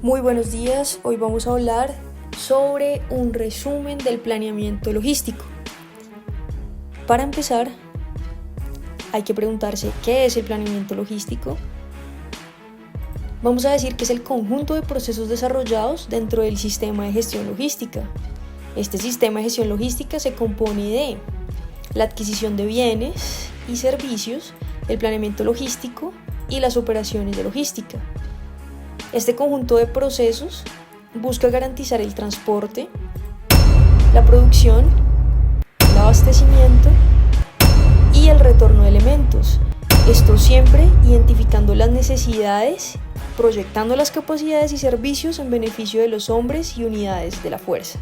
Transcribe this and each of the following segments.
Muy buenos días, hoy vamos a hablar sobre un resumen del planeamiento logístico. Para empezar, hay que preguntarse ¿qué es el planeamiento logístico? Vamos a decir que es el conjunto de procesos desarrollados dentro del sistema de gestión logística. Este sistema de gestión logística se compone de la adquisición de bienes y servicios, el planeamiento logístico y las operaciones de logística. Este conjunto de procesos busca garantizar el transporte, la producción, el abastecimiento y el retorno de elementos. Esto siempre identificando las necesidades, proyectando las capacidades y servicios en beneficio de los hombres y unidades de la fuerza.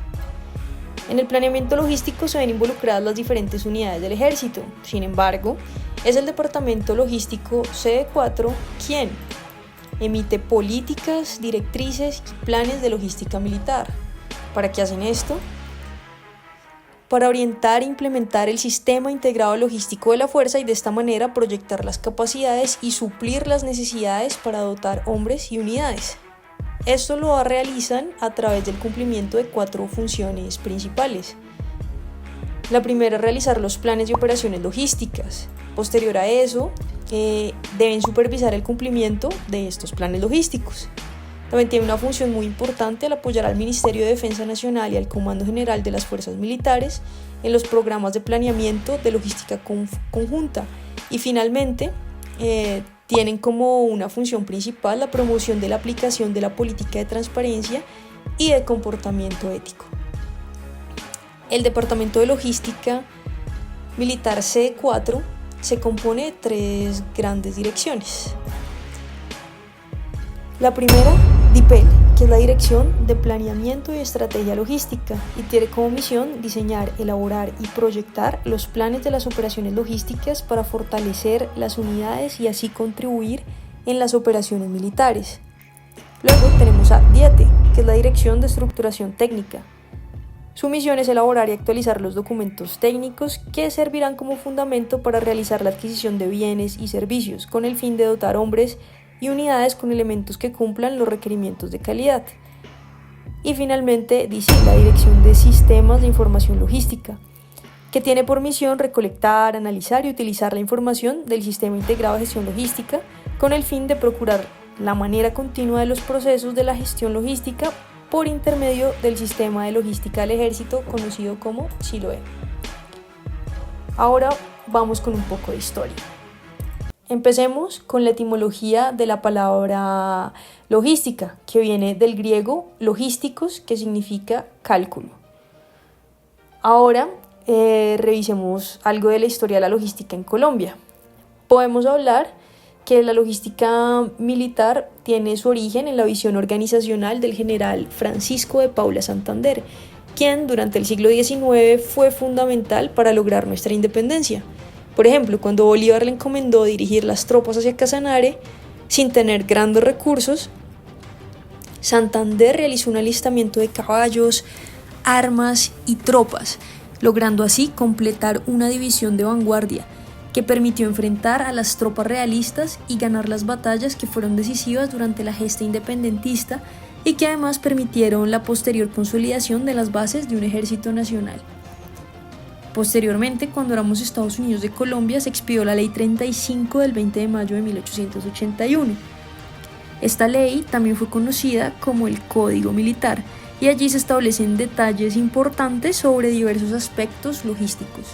En el planeamiento logístico se ven involucradas las diferentes unidades del ejército. Sin embargo, es el Departamento Logístico CD4 quien emite políticas, directrices y planes de logística militar. ¿Para qué hacen esto? Para orientar e implementar el sistema integrado logístico de la fuerza y de esta manera proyectar las capacidades y suplir las necesidades para dotar hombres y unidades. Esto lo realizan a través del cumplimiento de 4 funciones principales. La primera es realizar los planes de operaciones logísticas. Posterior a eso, deben supervisar el cumplimiento de estos planes logísticos. También tiene una función muy importante al apoyar al Ministerio de Defensa Nacional y al Comando General de las Fuerzas Militares en los programas de planeamiento de logística conjunta. Y finalmente, tienen como una función principal la promoción de la aplicación de la política de transparencia y de comportamiento ético. El Departamento de Logística Militar C4 se compone de 3 grandes direcciones. La primera, DIPEL, que es la Dirección de Planeamiento y Estrategia Logística y tiene como misión diseñar, elaborar y proyectar los planes de las operaciones logísticas para fortalecer las unidades y así contribuir en las operaciones militares. Luego tenemos a DIETE, que es la Dirección de Estructuración Técnica. Su misión es elaborar y actualizar los documentos técnicos que servirán como fundamento para realizar la adquisición de bienes y servicios con el fin de dotar hombres y unidades con elementos que cumplan los requerimientos de calidad. Y finalmente, DISI, la Dirección de Sistemas de Información Logística, que tiene por misión recolectar, analizar y utilizar la información del Sistema Integrado de Gestión Logística con el fin de procurar la manera continua de los procesos de la gestión logística por intermedio del Sistema de Logística del Ejército, conocido como SILOE. Ahora vamos con un poco de historia. Empecemos con la etimología de la palabra logística, que viene del griego logísticos, que significa cálculo. Ahora revisemos algo de la historia de la logística en Colombia. Podemos hablar que la logística militar tiene su origen en la visión organizacional del general Francisco de Paula Santander, quien durante el siglo XIX fue fundamental para lograr nuestra independencia. Por ejemplo, cuando Bolívar le encomendó dirigir las tropas hacia Casanare, sin tener grandes recursos, Santander realizó un alistamiento de caballos, armas y tropas, logrando así completar una división de vanguardia que permitió enfrentar a las tropas realistas y ganar las batallas que fueron decisivas durante la gesta independentista y que además permitieron la posterior consolidación de las bases de un ejército nacional. Posteriormente, cuando éramos Estados Unidos de Colombia, se expidió la Ley 35 del 20 de mayo de 1881. Esta ley también fue conocida como el Código Militar y allí se establecen detalles importantes sobre diversos aspectos logísticos.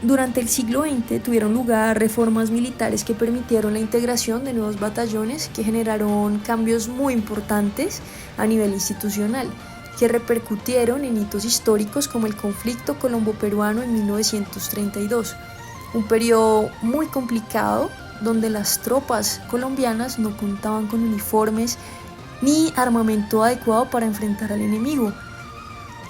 Durante el siglo XX tuvieron lugar reformas militares que permitieron la integración de nuevos batallones que generaron cambios muy importantes a nivel institucional, que repercutieron en hitos históricos como el conflicto colombo-peruano en 1932, un periodo muy complicado donde las tropas colombianas no contaban con uniformes ni armamento adecuado para enfrentar al enemigo.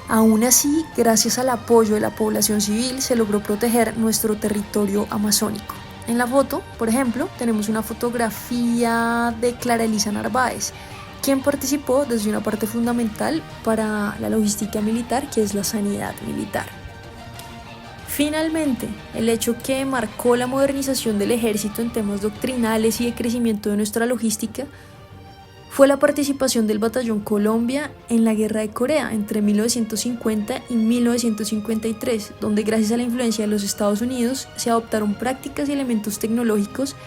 Aún así, gracias al apoyo de la población civil, se logró proteger nuestro territorio amazónico. En la foto, por ejemplo, tenemos una fotografía de Clara Elisa Narváez, quien participó desde una parte fundamental para la logística militar, que es la sanidad militar. Finalmente, el hecho que marcó la modernización del ejército en temas doctrinales y de crecimiento de nuestra logística fue la participación del Batallón Colombia en la Guerra de Corea entre 1950 y 1953, donde gracias a la influencia de los Estados Unidos se adoptaron prácticas y elementos tecnológicos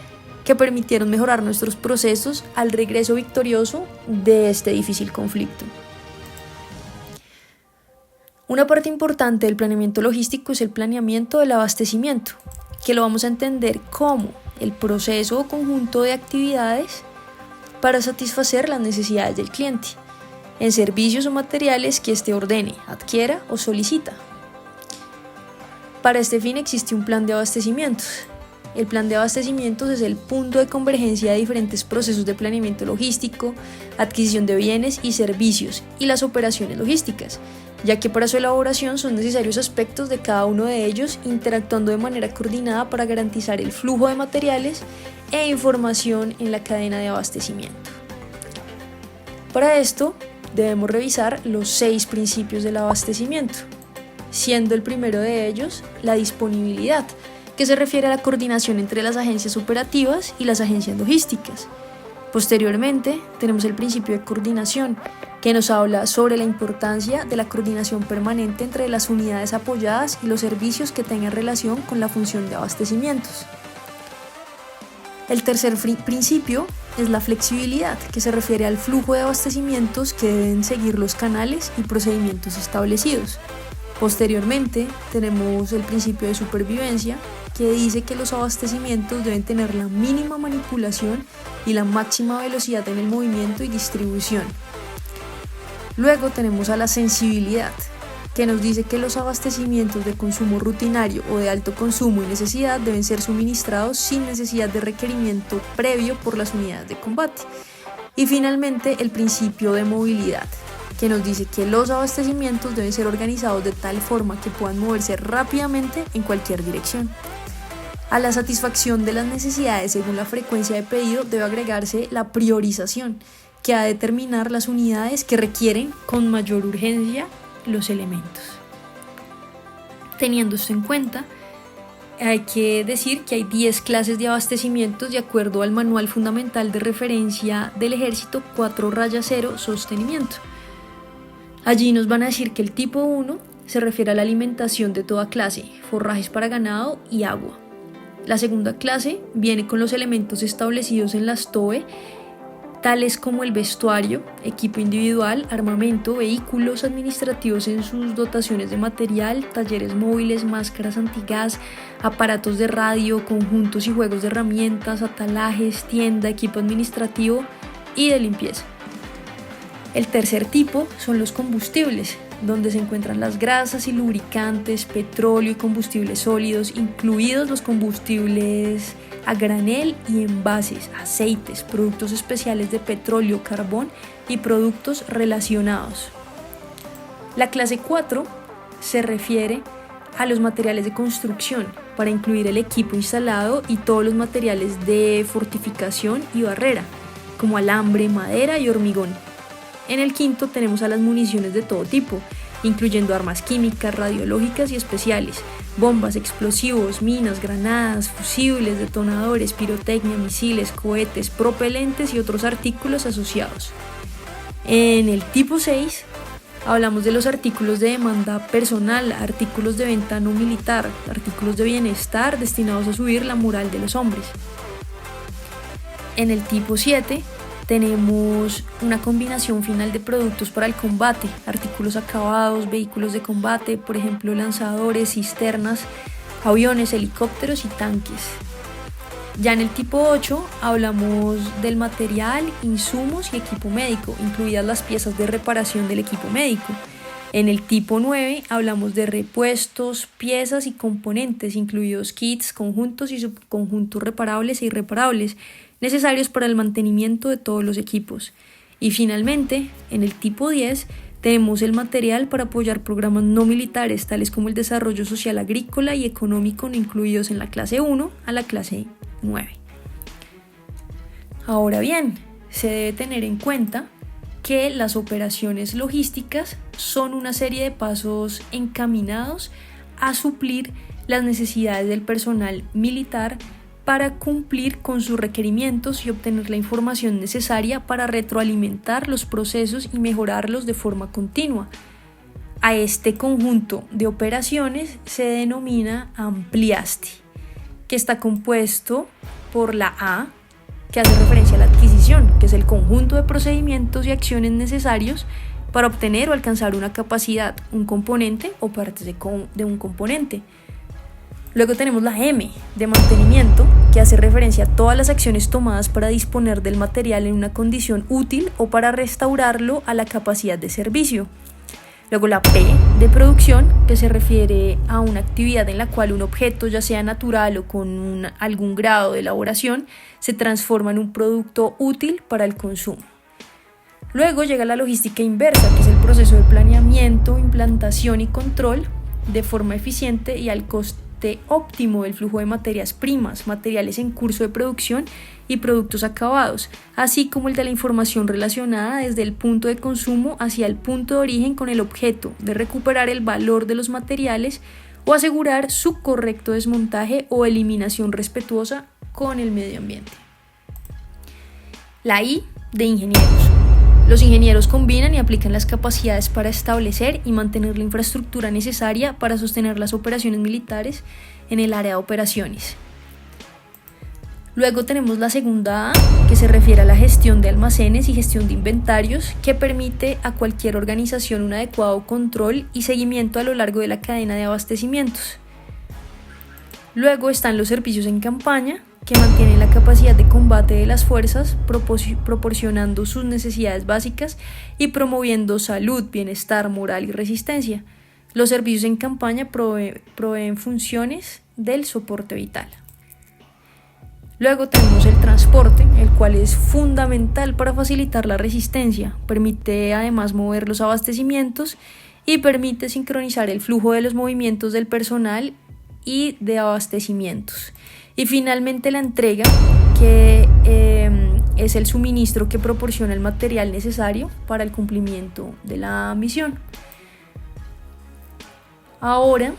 que permitieron mejorar nuestros procesos al regreso victorioso de este difícil conflicto. Una parte importante del planeamiento logístico es el planeamiento del abastecimiento, que lo vamos a entender como el proceso o conjunto de actividades para satisfacer las necesidades del cliente, en servicios o materiales que éste ordene, adquiera o solicita. Para este fin existe un plan de abastecimientos. El plan de abastecimientos es el punto de convergencia de diferentes procesos de planeamiento logístico, adquisición de bienes y servicios y las operaciones logísticas, ya que para su elaboración son necesarios aspectos de cada uno de ellos interactuando de manera coordinada para garantizar el flujo de materiales e información en la cadena de abastecimiento. Para esto debemos revisar los 6 principios del abastecimiento, siendo el primero de ellos la disponibilidad, que se refiere a la coordinación entre las agencias operativas y las agencias logísticas. Posteriormente, tenemos el principio de coordinación, que nos habla sobre la importancia de la coordinación permanente entre las unidades apoyadas y los servicios que tengan relación con la función de abastecimientos. El tercer principio es la flexibilidad, que se refiere al flujo de abastecimientos que deben seguir los canales y procedimientos establecidos. Posteriormente, tenemos el principio de supervivencia, que dice que los abastecimientos deben tener la mínima manipulación y la máxima velocidad en el movimiento y distribución. Luego tenemos a la sensibilidad, que nos dice que los abastecimientos de consumo rutinario o de alto consumo y necesidad deben ser suministrados sin necesidad de requerimiento previo por las unidades de combate. Y finalmente el principio de movilidad, que nos dice que los abastecimientos deben ser organizados de tal forma que puedan moverse rápidamente en cualquier dirección. A la satisfacción de las necesidades según la frecuencia de pedido debe agregarse la priorización, que ha de determinar las unidades que requieren con mayor urgencia los elementos. Teniendo esto en cuenta, hay que decir que hay 10 clases de abastecimientos de acuerdo al Manual Fundamental de Referencia del Ejército 4-0 Sostenimiento. Allí nos van a decir que el tipo 1 se refiere a la alimentación de toda clase, forrajes para ganado y agua. La segunda clase viene con los elementos establecidos en las TOE, tales como el vestuario, equipo individual, armamento, vehículos administrativos en sus dotaciones de material, talleres móviles, máscaras antigas, aparatos de radio, conjuntos y juegos de herramientas, atalajes, tienda, equipo administrativo y de limpieza. El tercer tipo son los combustibles, donde se encuentran las grasas y lubricantes, petróleo y combustibles sólidos, incluidos los combustibles a granel y envases, aceites, productos especiales de petróleo, carbón y productos relacionados. La clase 4 se refiere a los materiales de construcción, para incluir el equipo instalado y todos los materiales de fortificación y barrera, como alambre, madera y hormigón. En el quinto tenemos a las municiones de todo tipo, incluyendo armas químicas, radiológicas y especiales, bombas, explosivos, minas, granadas, fusibles, detonadores, pirotecnia, misiles, cohetes, propelentes y otros artículos asociados. En el tipo 6 hablamos de los artículos de demanda personal, artículos de venta no militar, artículos de bienestar destinados a subir la moral de los hombres. En el tipo 7 tenemos una combinación final de productos para el combate, artículos acabados, vehículos de combate, por ejemplo lanzadores, cisternas, aviones, helicópteros y tanques. Ya en el tipo 8 hablamos del material, insumos y equipo médico, incluidas las piezas de reparación del equipo médico. En el tipo 9 hablamos de repuestos, piezas y componentes, incluidos kits, conjuntos y subconjuntos reparables e irreparables, necesarios para el mantenimiento de todos los equipos. Y finalmente, en el tipo 10, tenemos el material para apoyar programas no militares, tales como el desarrollo social agrícola y económico, no incluidos en la clase 1 a la clase 9. Ahora bien, se debe tener en cuenta que las operaciones logísticas son una serie de pasos encaminados a suplir las necesidades del personal militar para cumplir con sus requerimientos y obtener la información necesaria para retroalimentar los procesos y mejorarlos de forma continua. A este conjunto de operaciones se denomina Ampliasti, que está compuesto por la A, que hace referencia a la adquisición, que es el conjunto de procedimientos y acciones necesarios para obtener o alcanzar una capacidad, un componente o partes de un componente. Luego tenemos la M, de mantenimiento, que hace referencia a todas las acciones tomadas para disponer del material en una condición útil o para restaurarlo a la capacidad de servicio. Luego la P, de producción, que se refiere a una actividad en la cual un objeto, ya sea natural o con algún grado de elaboración, se transforma en un producto útil para el consumo. Luego llega la logística inversa, que es el proceso de planeamiento, implantación y control de forma eficiente y al coste óptimo del flujo de materias primas, materiales en curso de producción y productos acabados, así como el de la información relacionada desde el punto de consumo hacia el punto de origen con el objeto de recuperar el valor de los materiales o asegurar su correcto desmontaje o eliminación respetuosa con el medio ambiente. La I, de ingenieros. Los ingenieros combinan y aplican las capacidades para establecer y mantener la infraestructura necesaria para sostener las operaciones militares en el área de operaciones. Luego tenemos la segunda A, que se refiere a la gestión de almacenes y gestión de inventarios, que permite a cualquier organización un adecuado control y seguimiento a lo largo de la cadena de abastecimientos. Luego están los servicios en campaña, que mantienen la capacidad de combate de las fuerzas, proporcionando sus necesidades básicas y promoviendo salud, bienestar, moral y resistencia. Los servicios en campaña proveen funciones del soporte vital. Luego tenemos el transporte, el cual es fundamental para facilitar la resistencia, permite además mover los abastecimientos y permite sincronizar el flujo de los movimientos del personal y de abastecimientos. Y finalmente la entrega, que es el suministro que proporciona el material necesario para el cumplimiento de la misión. Ahora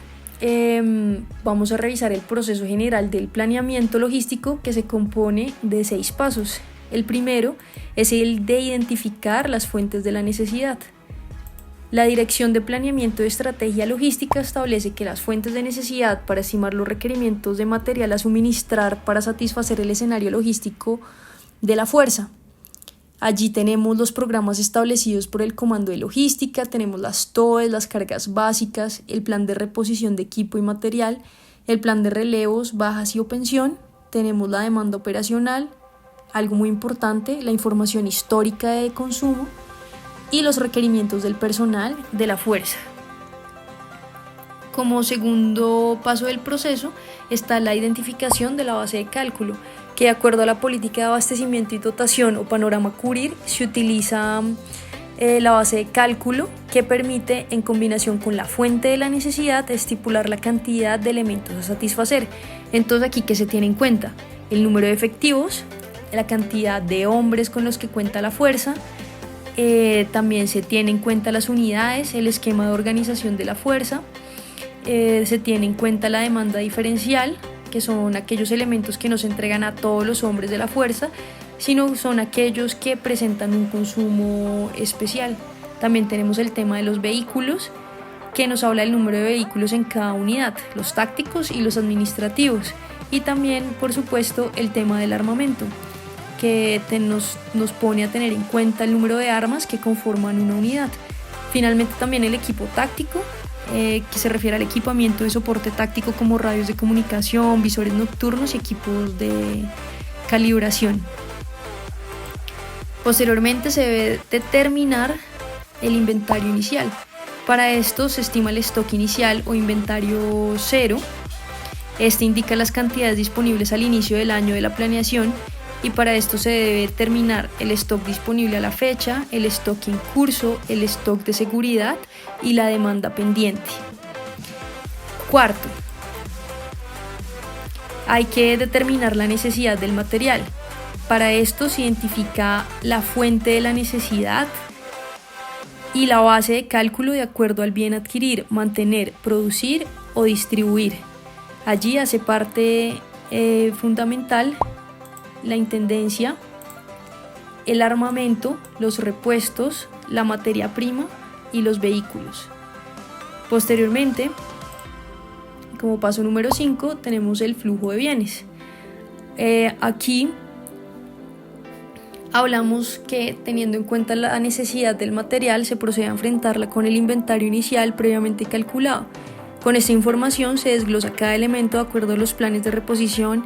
vamos a revisar el proceso general del planeamiento logístico, que se compone de 6 pasos. El primero es el de identificar las fuentes de la necesidad. La Dirección de Planeamiento de Estrategia Logística establece que las fuentes de necesidad para estimar los requerimientos de material a suministrar para satisfacer el escenario logístico de la fuerza. Allí tenemos los programas establecidos por el Comando de Logística, tenemos las TOEs, las cargas básicas, el plan de reposición de equipo y material, el plan de relevos, bajas y pensión, tenemos la demanda operacional, algo muy importante, la información histórica de consumo, y los requerimientos del personal de la fuerza. Como segundo paso del proceso está la identificación de la base de cálculo, que de acuerdo a la política de abastecimiento y dotación o panorama CURIR se utiliza la base de cálculo, que permite, en combinación con la fuente de la necesidad, estipular la cantidad de elementos a satisfacer. Entonces, aquí, ¿qué se tiene en cuenta? El número de efectivos, la cantidad de hombres con los que cuenta la fuerza. También se tiene en cuenta las unidades, el esquema de organización de la fuerza, se tiene en cuenta la demanda diferencial, que son aquellos elementos que no se entregan a todos los hombres de la fuerza, sino son aquellos que presentan un consumo especial. También tenemos el tema de los vehículos, que nos habla del número de vehículos en cada unidad, los tácticos y los administrativos, y también, por supuesto, el tema del armamento, que nos pone a tener en cuenta el número de armas que conforman una unidad. Finalmente también el equipo táctico, que se refiere al equipamiento de soporte táctico como radios de comunicación, visores nocturnos y equipos de calibración. Posteriormente se debe determinar el inventario inicial. Para esto se estima el stock inicial o inventario cero. Este indica las cantidades disponibles al inicio del año de la planeación, y para esto se debe determinar el stock disponible a la fecha, el stock en curso, el stock de seguridad y la demanda pendiente. Cuarto, hay que determinar la necesidad del material. Para esto se identifica la fuente de la necesidad y la base de cálculo de acuerdo al bien adquirir, mantener, producir o distribuir. Allí hace parte fundamental la intendencia, el armamento, los repuestos, la materia prima y los vehículos. Posteriormente, como paso número 5, tenemos el flujo de bienes. Aquí hablamos que, teniendo en cuenta la necesidad del material, se procede a enfrentarla con el inventario inicial previamente calculado. Con esta información se desglosa cada elemento de acuerdo a los planes de reposición,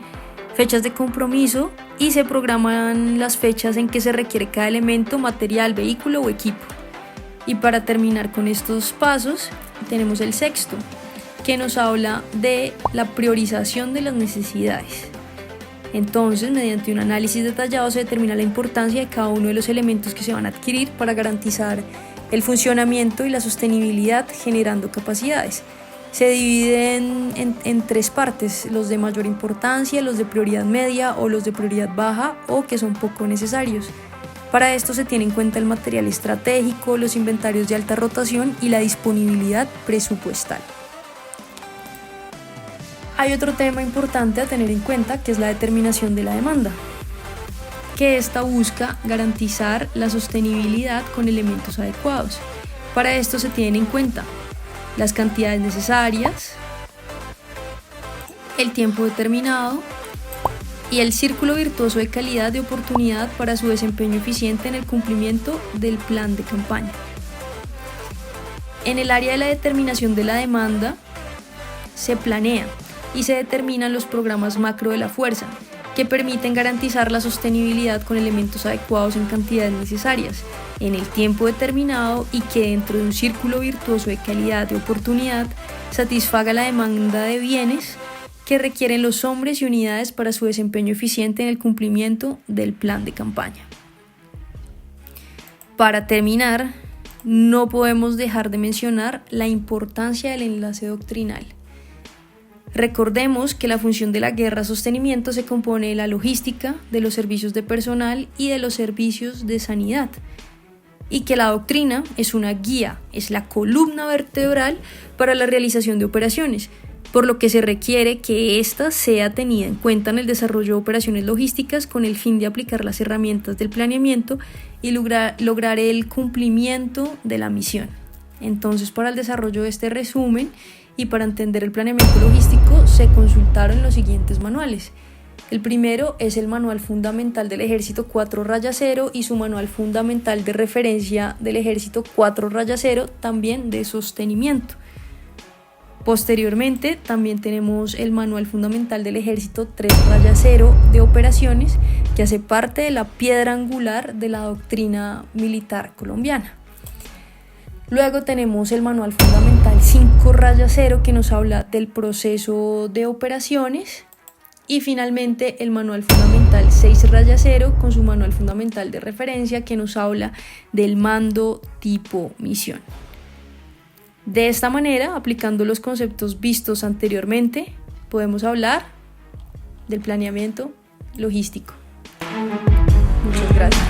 fechas de compromiso, y se programan las fechas en que se requiere cada elemento, material, vehículo o equipo. Y para terminar con estos pasos, tenemos el sexto, que nos habla de la priorización de las necesidades. Entonces, mediante un análisis detallado se determina la importancia de cada uno de los elementos que se van a adquirir para garantizar el funcionamiento y la sostenibilidad, generando capacidades. Se dividen en 3 partes: los de mayor importancia, los de prioridad media o los de prioridad baja o que son poco necesarios. Para esto se tiene en cuenta el material estratégico, los inventarios de alta rotación y la disponibilidad presupuestal. Hay otro tema importante a tener en cuenta, que es la determinación de la demanda, que esta busca garantizar la sostenibilidad con elementos adecuados. Para esto se tienen en cuenta las cantidades necesarias, el tiempo determinado y el círculo virtuoso de calidad de oportunidad para su desempeño eficiente en el cumplimiento del plan de campaña. En el área de la determinación de la demanda se planea y se determinan los programas macro de la fuerza, que permiten garantizar la sostenibilidad con elementos adecuados en cantidades necesarias, en el tiempo determinado, y que dentro de un círculo virtuoso de calidad de oportunidad satisfaga la demanda de bienes que requieren los hombres y unidades para su desempeño eficiente en el cumplimiento del plan de campaña. Para terminar, no podemos dejar de mencionar la importancia del enlace doctrinal. Recordemos que la función de la guerra sostenimiento se compone de la logística, de los servicios de personal y de los servicios de sanidad, y que la doctrina es una guía, es la columna vertebral para la realización de operaciones, por lo que se requiere que ésta sea tenida en cuenta en el desarrollo de operaciones logísticas con el fin de aplicar las herramientas del planeamiento y lograr el cumplimiento de la misión. Entonces, para el desarrollo de este resumen y para entender el planeamiento logístico, se consultaron los siguientes manuales. El primero es el Manual Fundamental del Ejército 4-0 y su Manual Fundamental de Referencia del Ejército 4-0, también de sostenimiento. Posteriormente, también tenemos el Manual Fundamental del Ejército 3-0 de Operaciones, que hace parte de la piedra angular de la doctrina militar colombiana. Luego tenemos el Manual Fundamental 5-0, que nos habla del proceso de operaciones. Y finalmente el Manual Fundamental 6-0 con su Manual Fundamental de Referencia, que nos habla del mando tipo misión. De esta manera, aplicando los conceptos vistos anteriormente, podemos hablar del planeamiento logístico. Muchas gracias.